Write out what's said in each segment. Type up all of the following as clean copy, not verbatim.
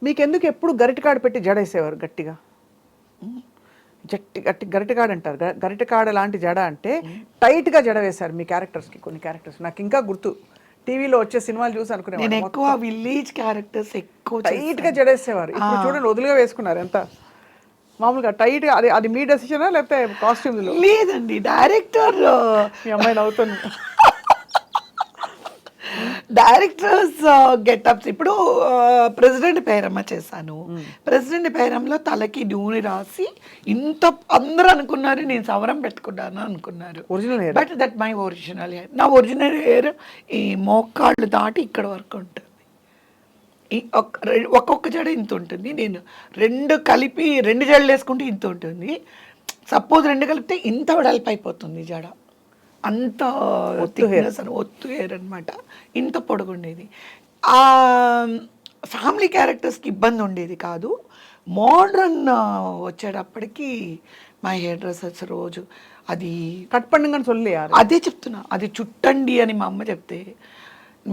మీకెందుకు ఎప్పుడు గరిటకాడ పెట్టి జడేసేవారు గట్టిగా? గట్టి గరిటకాడ అంటారు. గరిటకాడ లాంటి జడ అంటే టైట్గా జడ వేశారు మీ క్యారెక్టర్స్కి. కొన్ని క్యారెక్టర్స్ నాకు ఇంకా గుర్తు, టీవీలో వచ్చే సినిమాలు చూసి నేను అనుకునేవాడు ఎక్కువ విలేజ్ క్యారెక్టర్స్ ఎక్కువ టైట్గా జడేసేవారు. ఇప్పుడు చూడండి వదులుగా వేసుకున్నారు ఎంత మామూలుగా టైట్గా. అది అది మీ డెసిషనా లేకపోతే కాస్ట్యూమ్లో? లేదండి, డైరెక్టర్ మీ అమ్మాయిని అవుతుంది. Directors getups. ఇప్పుడు ప్రెసిడెంట్ పేరమ్మ చేశాను. ప్రెసిడెంట్ పేరంలో తలకి నూనె రాసి ఇంత అందరూ అనుకున్నారు నేను సవరం పెట్టుకున్నాను అనుకున్నారు. Original hair. But that my original hair. నా ఒరిజినల్ హెయిర్ ఈ మోకాళ్ళు దాటి ఇక్కడ వరకు ఉంటుంది. ఒక్కొక్క జడ ఇంత ఉంటుంది. నేను రెండు కలిపి 2 జడలు వేసుకుంటే ఇంత ఉంటుంది. సపోజ్ 2 కలిపితే ఇంత వెడల్పు అయిపోతుంది జడ. అంత థిక్నెస్ అని ఒత్తు హెయిర్ అనమాట. ఇంత పొడుగుండేది. ఆ ఫ్యామిలీ క్యారెక్టర్స్కి ఇబ్బంది ఉండేది కాదు. మోడ్రన్ వచ్చేటప్పటికి మా హెయిర్ డ్రెస్సర్స్ రోజు అది కట్ పండుగని చొల్లి అదే చెప్తున్నా, అది చుట్టండి అని మా అమ్మ చెప్తే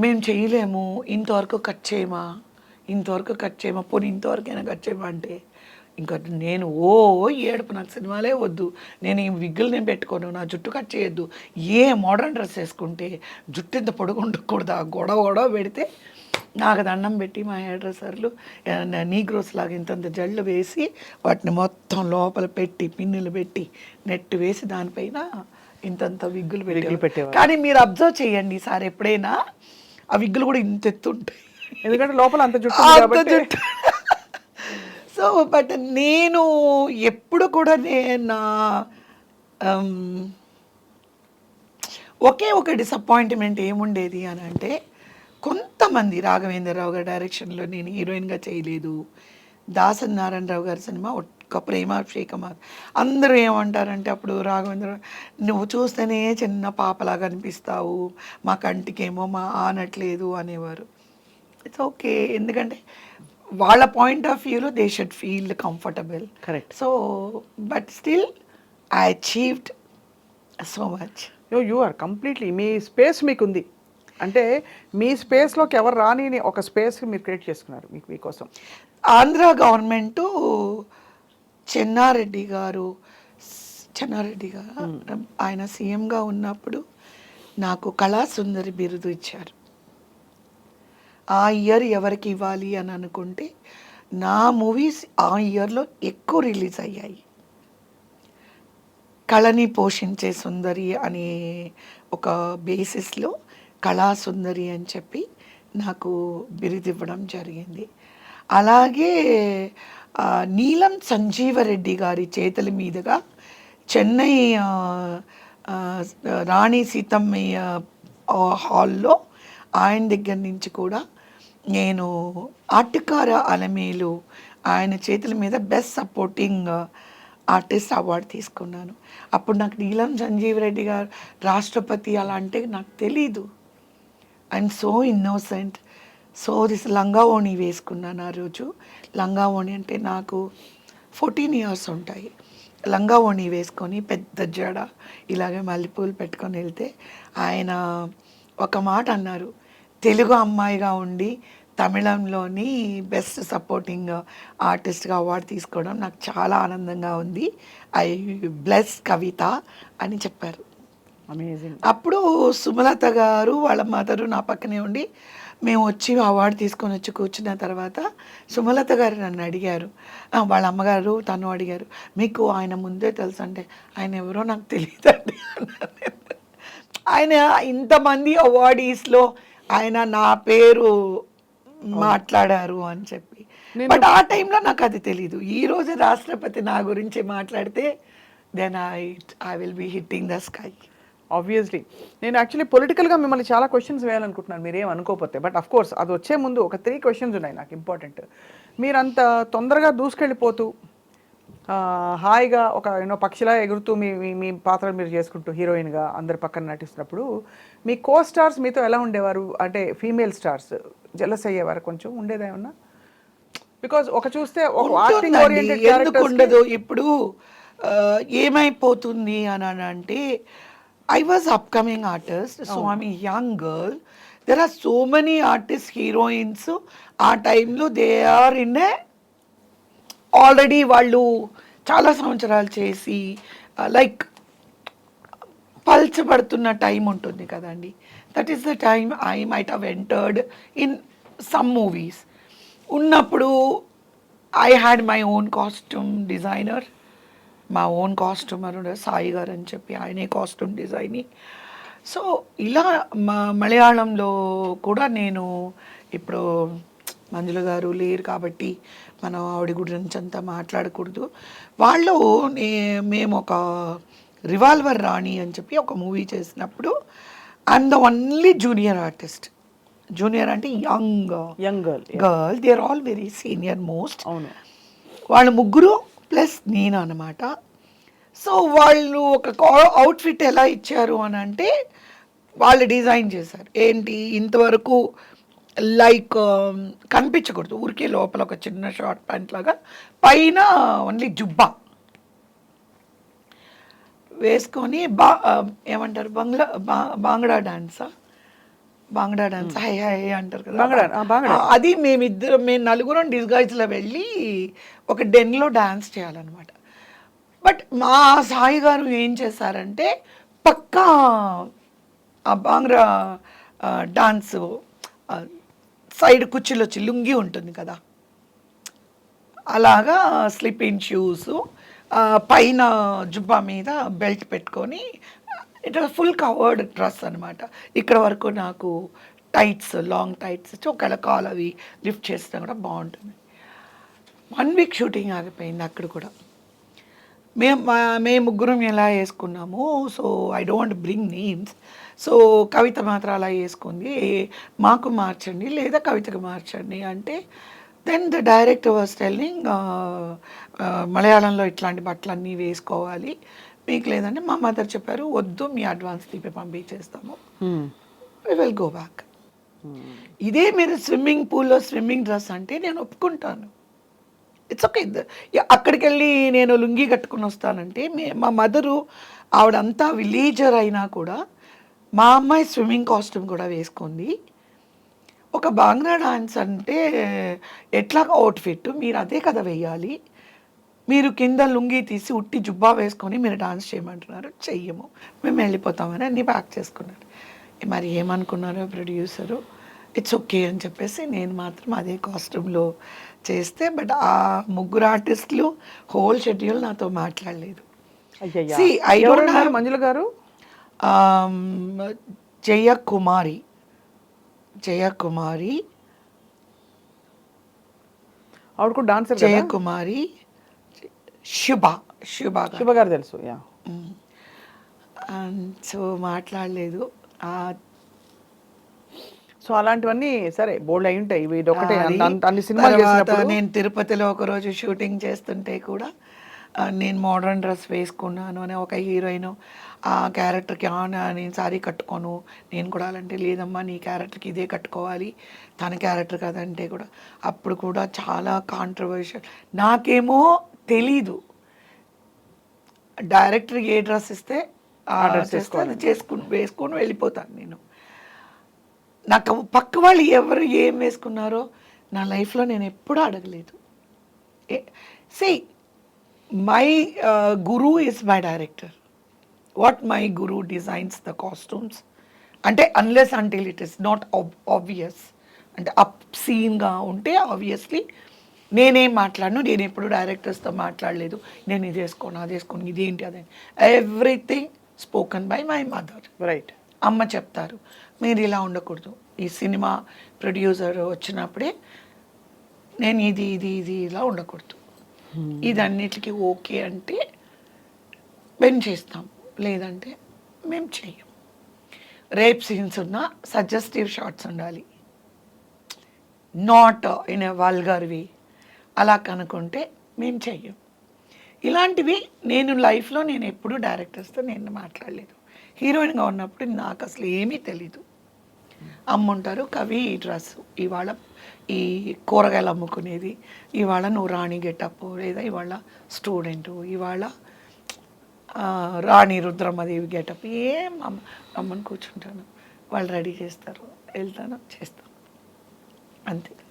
మేము చేయలేము, ఇంతవరకు కట్ చేయమా, ఇంతవరకు కట్ చేయమా, పోనీ ఇంతవరకైనా కట్ చేయమా అంటే ఇంకా నేను ఏడుపు. నాకు సినిమాలే వద్దు, నేను ఈ విగ్గులు నేను పెట్టుకోను, నా జుట్టు కట్ చేయొద్దు, ఏ మోడర్న్ డ్రెస్ వేసుకుంటే జుట్టు ఇంత పొడుగు ఉండకూడదు, గొడవ పెడితే నాకు దండం పెట్టి మా హెయిర్ డ్రెస్సర్లు నీగ్రోస్ లాగా ఇంతంత జళ్ళు వేసి వాటిని మొత్తం లోపల పెట్టి పిన్నులు పెట్టి నెట్ వేసి దానిపైన ఇంతంత విగ్గులు పెట్టేవారు. కానీ మీరు అబ్జర్వ్ చేయండి సార్, ఎప్పుడైనా ఆ విగ్గులు కూడా ఇంత ఎత్తుంటాయి, ఎందుకంటే లోపల అంత జుట్టు. సో బట్ నేను ఎప్పుడు కూడా నా ఒకే ఒక డిసప్పాయింట్మెంట్ ఏముండేది అని అంటే, కొంతమంది రాఘవేంద్రరావు గారి డైరెక్షన్లో నేను హీరోయిన్గా చేయలేదు, దాసరి నారాయణరావు గారి సినిమా ఒక్క ప్రేమాభిషేకం, అందరూ ఏమంటారంటే అప్పుడు రాఘవేంద్ర నువ్వు చూస్తేనే చిన్న పాపలాగా అనిపిస్తావు, మా కంటికేమో మా ఆనట్లేదు అనేవారు. ఇట్స్ ఓకే, ఎందుకంటే వాళ్ళ పాయింట్ ఆఫ్ వ్యూలో they should feel comfortable. Correct. So but still I achieved so much. You are completely, మీ స్పేస్ మీకుంది. అంటే మీ స్పేస్లోకి ఎవరు రాని ఒక స్పేస్ మీరు క్రియేట్ చేసుకున్నారు మీకోసం. ఆంధ్ర గవర్నమెంటు చెన్నారెడ్డి గారు ఆయన సీఎంగా ఉన్నప్పుడు నాకు కళాసుందరి బిరుదు ఇచ్చారు. ఆ ఇయర్ ఎవరికి ఇవ్వాలి అని అనుకుంటే నా మూవీస్ ఆ ఇయర్లో ఎక్కువ రిలీజ్ అయ్యాయి. కళని పోషించే సుందరి అనే ఒక బేసిస్లో కళాసుందరి అని చెప్పి నాకు బిరుదు ఇవ్వడం జరిగింది. అలాగే నీలం సంజీవరెడ్డి గారి చేతుల మీదుగా చెన్నై రాణి సీతమ్మయ్య హాల్లో ఆయన దగ్గర నుంచి కూడా నేను ఆటకార అలమేలు ఆయన చేతుల మీద బెస్ట్ సపోర్టింగ్ ఆర్టిస్ట్ అవార్డు తీసుకున్నాను. అప్పుడు నాకు నీలం సంజీవ్ రెడ్డి గారు రాష్ట్రపతి అలా అంటే నాకు తెలీదు. I'm so innocent. So this లంగా ఓణి వేసుకున్నాను ఆ రోజు. లంగా ఓణి అంటే నాకు 14 years ఉంటాయి. లంగా ఓణి వేసుకొని పెద్ద జడ ఇలాగే మల్లెపూలు పెట్టుకొని వెళ్తే ఆయన ఒక మాట అన్నారు, తెలుగు అమ్మాయిగా ఉండి తమిళంలోని బెస్ట్ సపోర్టింగ్ ఆర్టిస్ట్గా అవార్డు తీసుకోవడం నాకు చాలా ఆనందంగా ఉంది, ఐ బ్లెస్ కవిత అని చెప్పారు. అమేజింగ్. అప్పుడు సుమలత గారు వాళ్ళ మదరు నా పక్కనే ఉండి మేము వచ్చి అవార్డు తీసుకొని వచ్చి కూర్చున్న తర్వాత సుమలత గారు నన్ను అడిగారు, వాళ్ళ అమ్మగారు తను అడిగారు, మీకు ఆయన ముందే తెలుసు అంటే, ఆయన ఎవరో నాకు తెలియదండి. ఆయన ఇంతమంది అవార్డీస్లో ఆయన నా పేరు మాట్లాడారు అని చెప్పి. బట్ ఆ టైంలో నాకు అది తెలీదు. ఈరోజు రాష్ట్రపతి నా గురించి మాట్లాడితే then I will be hitting the sky. Obviously నేను యాక్చువల్లీ పొలిటికల్గా మిమ్మల్ని చాలా క్వశ్చన్స్ వేయాలనుకుంటున్నాను, మీరేం అనుకోకపోతే. బట్ అఫ్ కోర్స్ అది వచ్చే ముందు ఒక 3 questions ఉన్నాయి నాకు ఇంపార్టెంట్. మీరంత తొందరగా దూసుకెళ్ళిపోతూ హాయిగా ఒక పక్షిలా ఎగురుతూ మీ మీ పాత్రలు మీరు చేసుకుంటూ హీరోయిన్గా అందరి పక్కన నటిస్తున్నప్పుడు మీ స్టార్స్ మీతో ఎలా ఉండేవారు? అంటే ఫీమేల్ స్టార్స్ జెలస్ అయ్యేవారు కొంచెం, ఉండేదేమన్నా? బికాజ్ ఒక చూస్తే ఒక ఆర్టింగ్ ఓరియంటెడ్ ఎందుకు ఉండదు. ఇప్పుడు ఏమైపోతుంది అని అంటే, I was upcoming artist, so I'm a young girl. There are so many artist heroines ఆ టైంలో they are in a already వాళ్ళు చాలా సంవత్సరాలు చేసి లైక్ పల్చబడుతున్న టైం ఉంటుంది కదండి. That is the time I might have entered in some movies. ఉన్నప్పుడు I had my own costume designer, మా ఓన్ కాస్ట్యూమర్ సాయి గారు అని చెప్పి ఆయనే కాస్ట్యూమ్ డిజైనింగ్. సో ఇలా మలయాళంలో కూడా నేను ఇప్పుడు మంజుల గారు లేరు కాబట్టి మనం ఆవిడ గురించి అంతా మాట్లాడకూడదు. వాళ్ళు మేము ఒక రివాల్వర్ రాణి అని చెప్పి ఒక మూవీ చేసినప్పుడు I'm the only junior artist. Junior అంటే young girl, they are all very senior most. అవును, వాళ్ళు ముగ్గురు ప్లస్ నేను అనమాట. సో వాళ్ళు ఒక అవుట్ఫిట్ ఎలా ఇచ్చారు అని అంటే వాళ్ళు డిజైన్ చేశారు. ఏంటి ఇంతవరకు లైక్ కనిపించకూడదు, ఊరికే లోపల ఒక చిన్న షార్ట్ ప్యాంట్ లాగా, పైన ఓన్లీ జుబ్బా వేసుకొని ఏమంటారు బాంగ్డా డాన్సా, బాంగ్డా డాన్స్ హై హై అంటారు కదా, అది మేము నలుగురం డిస్గైజ్లో వెళ్ళి ఒక డెన్లో డాన్స్ చేయాలన్నమాట. బట్ మా సాయి గారు ఏం చేశారంటే పక్కా ఆ బాంగ్రా డాన్స్ సైడ్ కుర్చీలో వచ్చి లుంగి ఉంటుంది కదా, అలాగా స్లిప్పింగ్ షూస్, పైన జుబ్బా మీద బెల్ట్ పెట్టుకొని ఇట్ ఫుల్ కవర్డ్ డ్రెస్ అనమాట. ఇక్కడ వరకు నాకు టైట్స్, లాంగ్ టైట్స్ ఇచ్చి ఒకవేళ కాల్ అవి లిఫ్ట్ చేసినా కూడా బాగుంటుంది. 1 వీక్ షూటింగ్ ఆగిపోయింది అక్కడ కూడా. మేము ముగ్గురం ఎలా వేసుకున్నాము. So I don't bring names. So Kavitha మాత్రం అలా వేసుకుంది, మాకు మార్చండి లేదా కవితకు మార్చండి అంటే, then the director was telling మలయాళంలో ఇట్లాంటి బట్టలన్నీ వేసుకోవాలి, మీకు లేదంటే మా మదర్ చెప్పారు వద్దు మీ అడ్వాన్స్ తీపి పంపించేస్తాము, వి విల్ గో బ్యాక్. ఇదే మీరు స్విమ్మింగ్ పూల్లో స్విమ్మింగ్ డ్రెస్ అంటే నేను ఒప్పుకుంటాను, ఇట్స్ ఓకే. అక్కడికి వెళ్ళి నేను లుంగి కట్టుకుని వస్తానంటే మా మదరు ఆవిడంతా విలేజర్ అయినా కూడా మా అమ్మాయి స్విమ్మింగ్ కాస్ట్యూమ్ కూడా వేసుకుంది. ఒక బాంగ్లా డాన్స్ అంటే ఎట్లా అవుట్ఫిట్ మీరు అదే కదా వేయాలి, మీరు కింద లుంగి తీసి ఉట్టి జుబ్బా వేసుకొని మీరు డాన్స్ చేయమంటున్నారు, చెయ్యము, మేము వెళ్ళిపోతామని అన్నీ ప్యాక్ చేసుకున్నారు. మరి ఏమనుకున్నారో ప్రొడ్యూసరు, ఇట్స్ ఓకే అని చెప్పేసి నేను మాత్రం అదే కాస్ట్యూమ్లో చేస్తే, బట్ ఆ ముగ్గురు ఆర్టిస్టులు హోల్ షెడ్యూల్ నాతో మాట్లాడలేదు. మంజుల గారు జయకుమారి ఆవిడ కూడా డాన్సర్, జయకుమారి, శుభ గారు తెలుసు. సో మాట్లాడలేదు. సో అలాంటివన్నీ సరే బోల్డ్ అయి ఉంటాయి. ఇది ఒకటే అన్ని సినిమాలు. నేను తిరుపతిలో ఒకరోజు షూటింగ్ చేస్తుంటే కూడా నేను మోడర్న్ డ్రెస్ వేసుకున్నాను అని ఒక హీరోయిన్ ఆ క్యారెక్టర్కి నేను సారీ కట్టుకోను, నేను కూడా అలాంటి లేదమ్మా నీ క్యారెక్టర్కి ఇదే కట్టుకోవాలి, తన క్యారెక్టర్ కదంటే కూడా అప్పుడు కూడా చాలా కాంట్రవర్షియల్. నాకేమో తెలీదు, డైరెక్టర్ ఏ డ్రెస్ ఇస్తే వేసుకొని వెళ్ళిపోతాను నేను. నాకు పక్క వాళ్ళు ఎవరు ఏం వేసుకున్నారో నా లైఫ్లో నేను ఎప్పుడూ అడగలేదు. My guru is my director, what my guru designs the costumes అంటే unless until it is not obvious, అంటే అప్ సీన్గా ఉంటే ఆబ్వియస్లీ నేనేం మాట్లాడను. నేను ఎప్పుడు డైరెక్టర్స్తో మాట్లాడలేదు, నేను ఇది వేసుకోను అది వేసుకోను ఇదేంటి అదే, everything spoken by my mother. Right. అమ్మ చెప్తారు మీరు ఇలా ఉండకూడదు, ఈ సినిమా ప్రొడ్యూసర్ వచ్చినప్పుడే నేను ఇది ఇది ఇది ఇలా ఉండకూడదు, ఇది అన్నిటికీ ఓకే అంటే మేము చేస్తాం, లేదంటే మేము చెయ్యం. రేప్ సీన్స్ ఉన్నా సజెస్టివ్ షార్ట్స్ ఉండాలి, నాట్ ఇన్ ఎ వల్గర్ వే, అలా కనుక్కుంటే మేము చెయ్యం. ఇలాంటివి నేను లైఫ్లో నేను ఎప్పుడూ డైరెక్టర్స్తో నేను మాట్లాడలేదు. హీరోయిన్గా ఉన్నప్పుడు నాకు అసలు ఏమీ తెలీదు. అమ్ముంటారు కవి ఈ డ్రెస్సు, ఇవాళ ఈ కూరగాయలు అమ్ముకునేది, ఇవాళ నువ్వు రాణి గెటప్, లేదా ఇవాళ స్టూడెంటు, ఇవాళ రాణి రుద్రమ్మదేవి గెటప్, ఏం అమ్మని కూర్చుంటాను, వాళ్ళు రెడీ చేస్తారు. వెళ్తాను, చేస్తాను, అంతే.